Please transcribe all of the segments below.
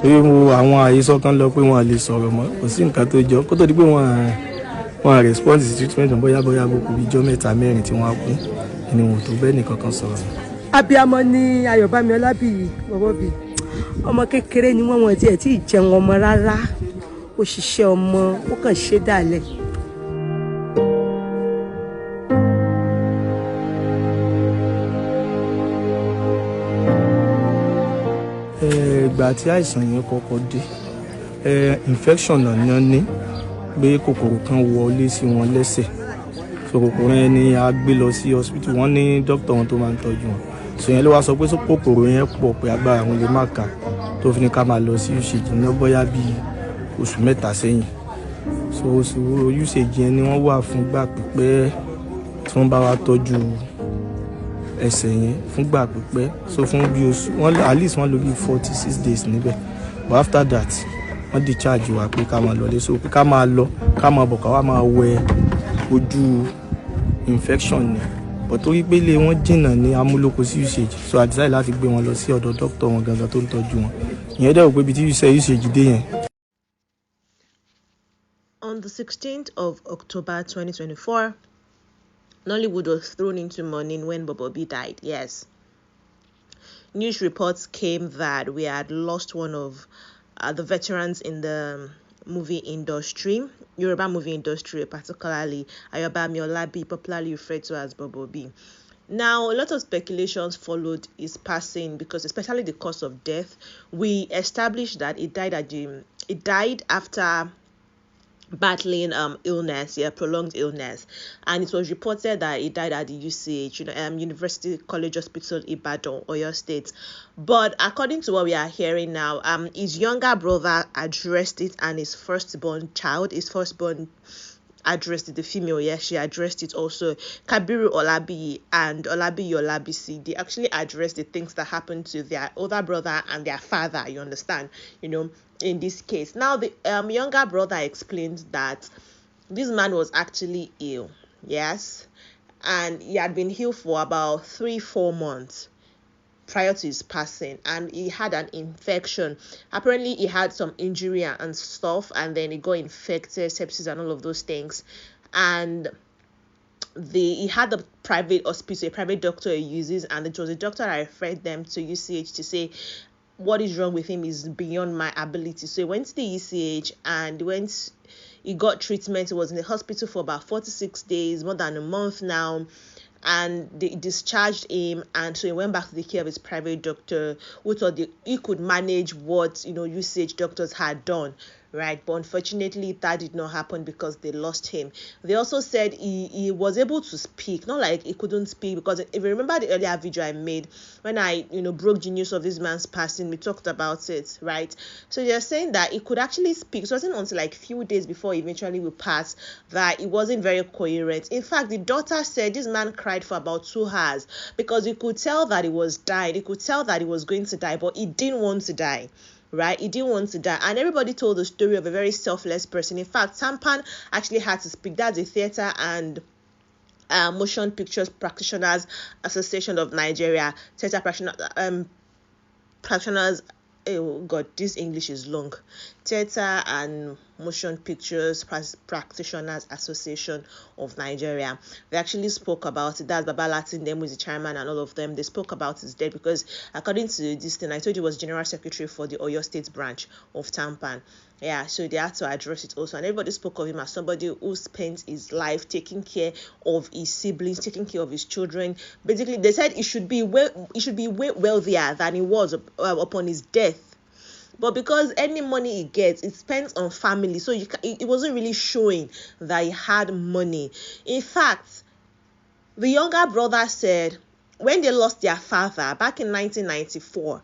torí àwọn àhesọ kan lọ pé wọ́n lè sọ̀rọ̀ mọ́ kò sí nǹkan tó jọ kó tó di pé wọ́n respond sí treatment bóyá bó kù bíi ijọ́ mẹ́ta mẹ́rin tí wọ́n á kú ni wọn ò tó bẹ́ẹ̀ nìkan kan sọ̀rọ̀. Abíamọ ni Ayọ̀bámi Ọlábìyí bọ̀bọ̀bì ọmọ kékeré ni wọ́n tiẹ̀ tí ì jẹun ọmọ rárá òṣìṣẹ́ ọmọ ó kàn ṣe dálẹ̀. Ìgbà tí àìsàn yẹn kọ́kọ́ dé infection náà ní pé kòkòrò kan wọlé sí wọn lẹ́sẹ̀ so kòkòrò yẹn ni a gbé lọ sí hospital wọ́n ní dókítà wọn tó máa ń tọ́jú wọn so yẹn ló wá sọ pé kòkòrò yẹn pọ̀ pé agbára wọn lè má kà tó fi ní ká máa lọ sí usage ní bóyá bíi oṣù mẹ́ta sẹ́yìn so oṣù usage yẹn ni wọ́n wà fúngbà pípẹ́ tí wọ́n bá wa tọ́jú ẹsẹ̀ yẹn fúngbà pípẹ́ so fún bí oṣù wọ́n at least wọ́n lò bí 46 days níbẹ̀ but after that wọ́n discharge wa pé ká máa lọlé so pé ká máa lọ ká máa bọ̀ ká wá máa wẹ ojú infection ni but torí pé ilé wọn jìnnà ní amúlòkó sí usage so I decide láti gbé wọn lọ sí ọ̀dọ̀ doctor wọn gangan tó ń tọ́jú wọn ìyẹn dẹ̀ wò pé ibi tí usage dé yẹn. On the 16th of October 2024, Nollywood was thrown into mourning when Bobobi died. Yes. News reports came that we had lost one of the veterans in the movie industry, Yoruba movie industry, particularly Ayobami Olabiyi, popularly referred to as Bobobi. Now, a lot of speculations followed his passing because, especially the cause of death, we established that it died after battling illness, prolonged illness, and it was reported that he died at the UCH, University College Hospital, IBADAN, Oyo State. But according to what we are hearing now, his younger brother addressed it, and his firstborn addressed it, the female, yes, she addressed it also. Kabiru Olabiyi and Olabiyi Olabisi, they actually addressed the things that happened to their older brother and their father, you understand, in this case. Now, the younger brother explained that this man was actually ill, yes, and he had been ill for about 3-4 months prior to his passing, and he had an infection. Apparently he had some injury and stuff, and then he got infected, sepsis and all of those things, and he had a private hospital, a private doctor he uses, and it was a doctor that referred them to UCH to say what is wrong with him is beyond my ability. So he went to the UCH and he got treatment. He was in the hospital for about 46 days, more than a month now, and they discharged him, and so he went back to the care of his private doctor, who thought he could manage what UCH doctors had done, right? But unfortunately that did not happen because they lost him. They also said he was able to speak, not like he couldn't speak, because if you remember the earlier video I made when I broke the news of this man's passing, we talked about it, right? So they're saying that he could actually speak. So it wasn't until like few days before he eventually will pass that he wasn't very coherent. In fact, the daughter said this man cried for about 2 hours because he could tell that he was dying, he could tell that he was going to die, but he didn't want to die. Right, he didn't want to die, and everybody told the story of a very selfless person. In fact, Tampan actually had to speak. That's the Theatre and Motion Pictures Practitioners Association of Nigeria. Theatre practitioners. Oh God, this English is long. Theatre and Motion Pictures Practitioners Association of Nigeria. They actually spoke about it. That's Baba Latin, them was the chairman, and all of them. They spoke about his death because, according to this thing, I told you, was General Secretary for the Oyo State branch of Tampan. Yeah, so they had to address it also, and everybody spoke of him as somebody who spent his life taking care of his siblings, taking care of his children. Basically, they said he should be way wealthier than he was upon his death. But because any money he gets, it spends on family, so it wasn't really showing that he had money. In fact, the younger brother said when they lost their father back in 1994,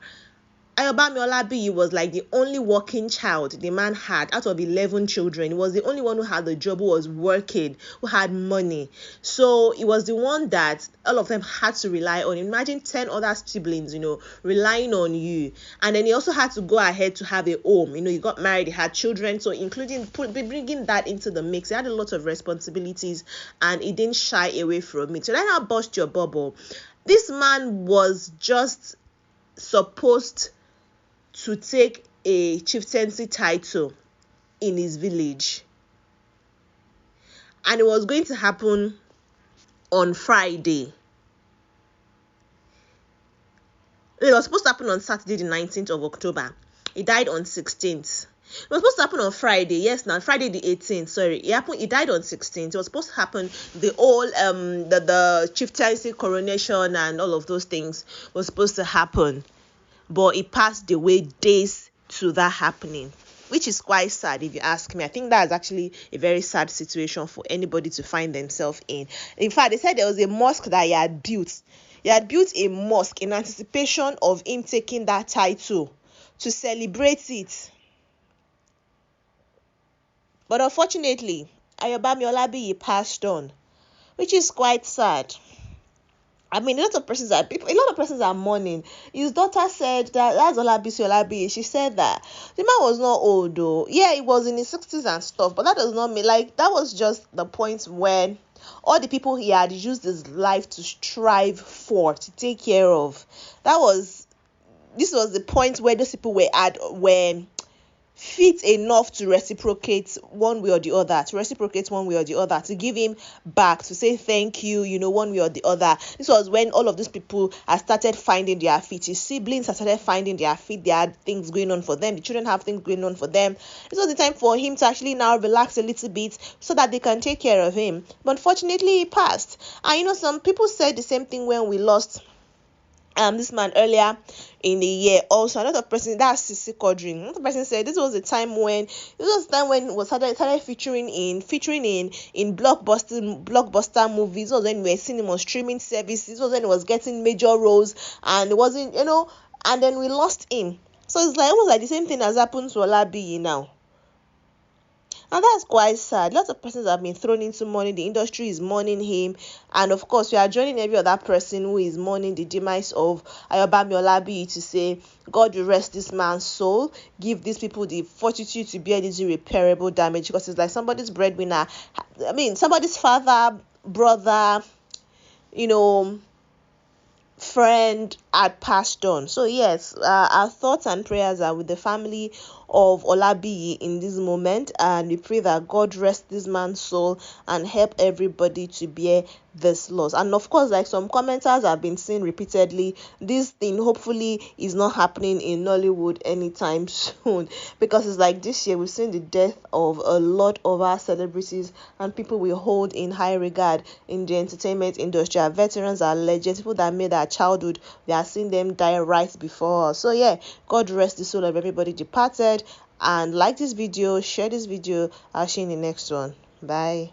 Ayobami Olabiyi was like the only working child the man had out of 11 children. He was the only one who had a job, who was working, who had money. So he was the one that all of them had to rely on. Imagine 10 other siblings, relying on you. And then he also had to go ahead to have a home. He got married, he had children. So bringing that into the mix, he had a lot of responsibilities, and he didn't shy away from it. So let now bust your bubble. This man was just supposed to take a chieftaincy title in his village, and it was going to happen on Friday. It was supposed to happen on Saturday, the 19th of October. He died on 16th. It was supposed to happen on Friday. Yes, now Friday the 18th. Sorry, he died on 16th. It was supposed to happen. The whole the chieftaincy coronation and all of those things was supposed to happen, but he passed away days to that happening, which is quite sad if you ask me. I think that's actually a very sad situation for anybody to find themselves in. In fact, they said there was a mosque that he had built. He had built a mosque in anticipation of him taking that title to celebrate it. But unfortunately, Ayobami Olabiyi passed on, which is quite sad. I mean, a lot of persons are mourning. His daughter said that's Olabiyi. She said that the man was not old though. Yeah, he was in his 60s and stuff, but that does not mean, like, that was just the point when all the people he had used his life to strive for, to take care of. This was the point where those people were fit enough to reciprocate one way or the other, to give him back, to say thank you, one way or the other. This was when all of these people had started finding their feet. His siblings had started finding their feet. They had things going on for them. The children have things going on for them. This was the time for him to actually now relax a little bit so that they can take care of him. But unfortunately, he passed. And some people said the same thing when we lost this man earlier in the year. Also, another person, that's Sisi Quadri, another person said this was the time when it was started featuring in blockbuster movies. This was when we were seeing him on streaming services. This was when he was getting major roles, and it wasn't, and then we lost him. So it's like almost like the same thing has happened to Olabiyi now. And that's quite sad. Lots of persons have been thrown into mourning. The industry is mourning him. And of course, we are joining every other person who is mourning the demise of Ayobami Olabiyi to say, God will rest this man's soul. Give these people the fortitude to bear this irreparable damage. Because it's like somebody's breadwinner. I mean, somebody's father, brother, friend had passed on. So yes, our thoughts and prayers are with the family of Olabiyi in this moment, and we pray that God rest this man's soul and help everybody to bear this loss. And of course, like some commenters have been saying repeatedly, this thing hopefully is not happening in Nollywood anytime soon, because it's like this year we've seen the death of a lot of our celebrities and people we hold in high regard in the entertainment industry. Our veterans, our legends, people that made our childhood, we are seeing them die right before us. So yeah, God rest the soul of everybody departed. And like this video, share this video. I'll see you in the next one. Bye.